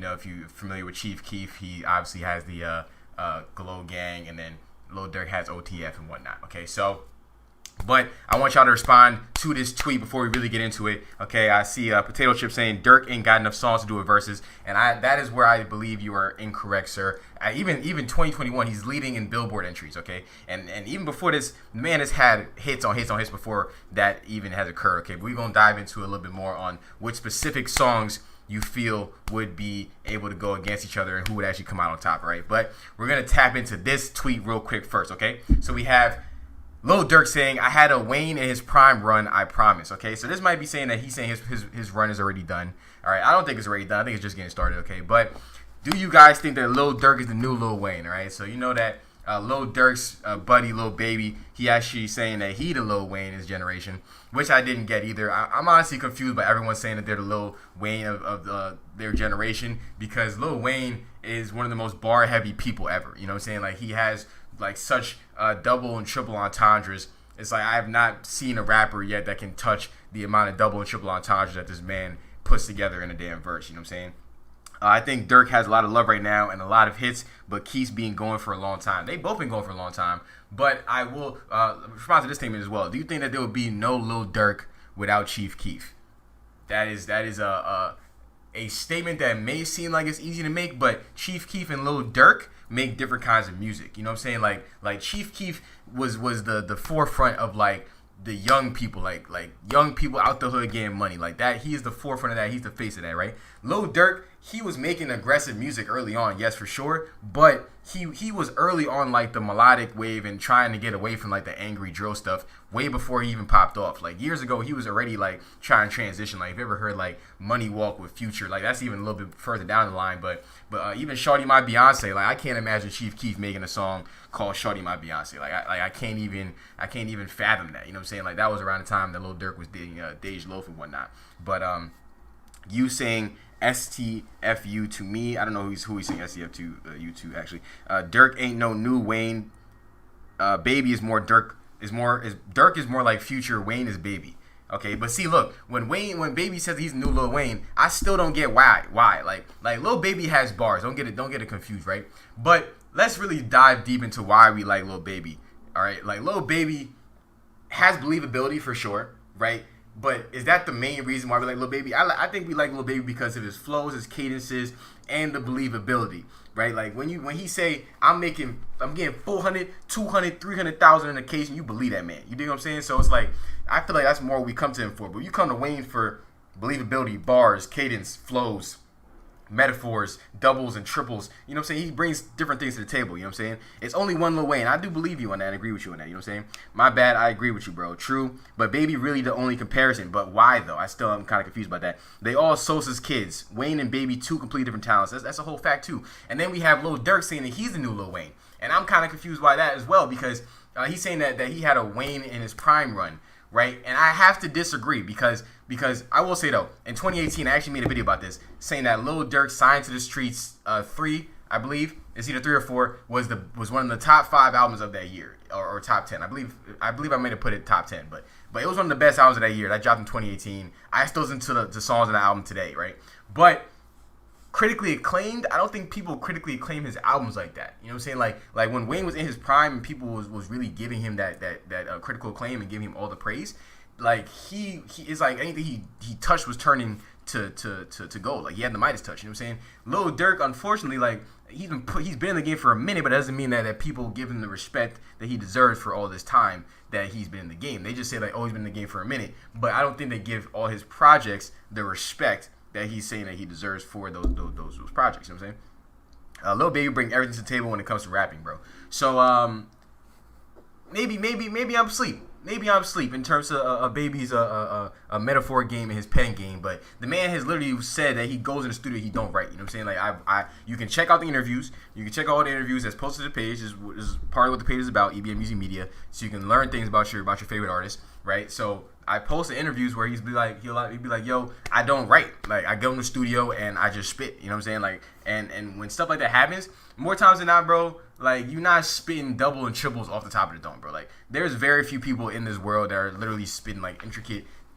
if you're familiar with Chief Keef, he obviously has the Glow Gang, and then Lil Durk has OTF and whatnot. Okay, so. But I want y'all to respond to this tweet before we really get into it. Okay, I see Potato Chip saying Durk ain't got enough songs to do a verses, and that is where I believe you are incorrect, sir. Even 2021, he's leading in Billboard entries. Okay, and even before this, the man has had hits on hits on hits before that even has occurred. Okay, but we're gonna dive into a little bit more on which specific songs you feel would be able to go against each other and who would actually come out on top, right? But we're gonna tap into this tweet real quick first. Okay, so we have Lil Durk saying, I had a Wayne in his prime run, I promise. Okay, so this might be saying that he's saying his run is already done. All right, I don't think it's already done. I think it's just getting started, okay? But do you guys think that Lil Durk is the new Lil Wayne, all right? So you know that Lil Durk's buddy, Lil Baby, he actually saying that he the Lil Wayne in his generation, which I didn't get either. I'm honestly confused by everyone saying that they're the Lil Wayne of their generation, because Lil Wayne is one of the most bar-heavy people ever. You know what I'm saying? Like, he has like such double and triple entendres. It's like I have not seen a rapper yet that can touch the amount of double and triple entendres that this man puts together in a damn verse. You know what I'm saying? I think Durk has a lot of love right now and a lot of hits, but Keith's been going for a long time. They both been going for a long time. But I will respond to this statement as well. Do you think that there would be no Lil Durk without Chief Keef? That is a statement that may seem like it's easy to make, but Chief Keef and Lil Durk make different kinds of music. You know what I'm saying? Like Chief Keef was the forefront of like the young people, like young people out the hood getting money like that. He is the forefront of that. He's the face of that, right? Lil Durk, he was making aggressive music early on, yes, for sure, but he was early on like the melodic wave and trying to get away from like the angry drill stuff way before he even popped off. Like years ago, he was already like trying to transition. Like if you ever heard like Money Walk with Future, like that's even a little bit further down the line. But even Shawty My Beyonce, like I can't imagine Chief Keef making a song called Shawty My Beyonce. Like I can't even fathom that. You know what I'm saying? Like that was around the time that Lil Durk was dating Dej Loaf and whatnot. But you saying STFU to me, I don't know who he's saying STF to you to actually. Durk ain't no new Wayne. Baby is more Durk Durk is more like Future. Wayne is Baby. Okay, but see, look, when Baby says he's new Lil Wayne, I still don't get why. Like Lil Baby has bars. Don't get it confused, right? But let's really dive deep into why we like Lil Baby. All right, like Lil Baby has believability for sure, right? But is that the main reason why we like Lil Baby? I think we like Lil Baby because of his flows, his cadences, and the believability, right? Like when he say I'm getting 400, 200, 300,000 in a case, and you believe that man. You dig what I'm saying? So it's like I feel like that's more what we come to him for. But you come to Wayne for believability, bars, cadence, flows, metaphors, doubles and triples. You know what I'm saying? He brings different things to the table. You know what I'm saying? It's only one Lil Wayne. I do believe you on that and agree with you on that. You know what I'm saying? My bad. I agree with you, bro. True. But Baby really the only comparison. But why, though? I still am kind of confused about that. They all Sosa's kids. Wayne and Baby, two completely different talents. That's a whole fact, too. And then we have Lil Durk saying that he's the new Lil Wayne. And I'm kind of confused by that as well because he's saying that he had a Wayne in his prime run, right? And I have to disagree because I will say, though, in 2018, I actually made a video about this, saying that Lil Durk Signed to the Streets 3, I believe, it's either 3 or 4, was one of the top 5 albums of that year, or top 10. I believe I may have put it top 10, but it was one of the best albums of that year. That dropped in 2018. I still listen to the songs on the album today, right? But critically acclaimed, I don't think people critically acclaim his albums like that. You know what I'm saying? Like when Wayne was in his prime and people was really giving him that critical acclaim and giving him all the praise, like he is like anything he touched was turning to gold. Like he had the Midas touch. You know what I'm saying? Lil Durk, unfortunately, like he's been in the game for a minute, but it doesn't mean that people give him the respect that he deserves for all this time that he's been in the game. They just say like, oh, he's been in the game for a minute, but I don't think they give all his projects the respect that he's saying that he deserves for those projects. You know what I'm saying? Lil Baby bring everything to the table when it comes to rapping, bro. So maybe I'm asleep. Maybe I'm asleep in terms of Baby's a metaphor game and his pen game, but the man has literally said that he goes in the studio, he don't write. You know what I'm saying? Like you can check out the interviews. You can check all the interviews that's posted to the page. Is part of what the page is about, EBM Music Media, so you can learn things about your favorite artist, right? So I posted interviews where he'd be like, yo, I don't write. Like I go in the studio and I just spit. You know what I'm saying? Like and when stuff like that happens, more times than not, bro, like you're not spitting double and triples off the top of the dome, bro. Like there's very few people in this world that are literally spitting like intricate